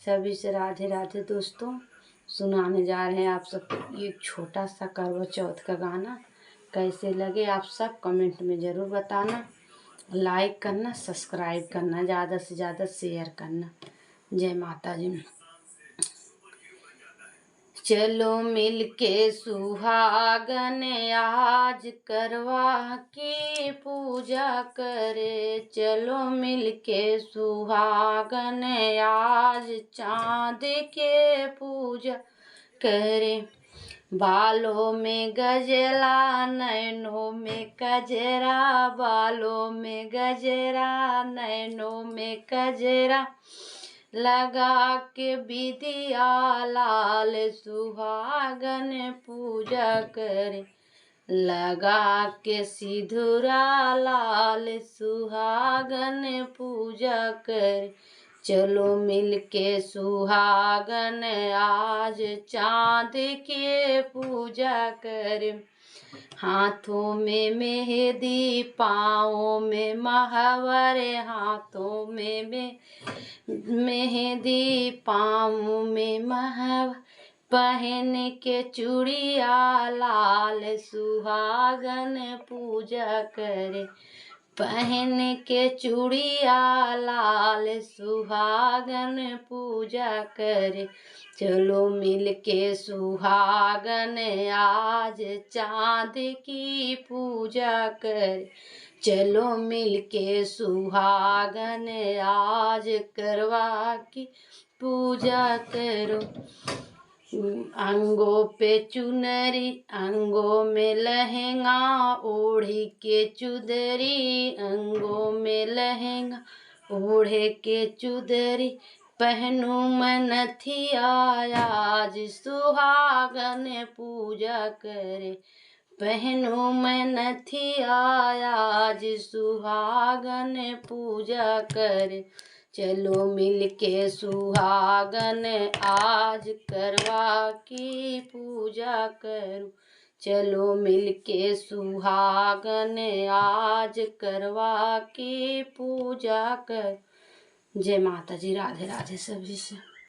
सभी से राधे राधे। दोस्तों, सुनाने जा रहे हैं आप सबको एक छोटा सा करवा चौथ का गाना। कैसे लगे आप सब कमेंट में ज़रूर बताना। लाइक करना, सब्सक्राइब करना, ज़्यादा से ज़्यादा शेयर करना। जय माता जी। चलो मिलके सुहागन आज करवा की पूजा करे। चलो मिलके सुहागन आज चांद के पूजा करे। बालों में गजरा नैनों में कजरा, बालों में गजरा नैनों में कजरा, लगा के बिदिया लाल सुहागन पूजा करे। लगा के सिंदूरा लाल सुहागन पूजा करे। चलो मिलके सुहागन आज चांद के पूजा करे। हाथों में मेहंदी, पाँवों में महावर, हाथों में मेहंदी, पाँवों में महावर, पहन के चूड़िया लाल सुहागन पूजा करे। पहन के चूड़िया लाल सुहागन पूजा करे। चलो मिलके सुहागन आज चांद की पूजा करे। चलो मिलके सुहागन आज करवा की पूजा करो। अंगों पे चुनरी, अंगों में लहंगा, ओढ़ी के चुदरी, अंगों में लहंगा ओढ़े के चुदरी, पहनूं मैं नथिया आज सुहागन पूजा करे। पहनूं मैं नथिया आज सुहागन पूजा करे। चलो मिलके सुहागन आज करवा की पूजा करूं। चलो मिलके सुहागन आज करवा की पूजा कर। जय माता जी। राधे राधे सभी से।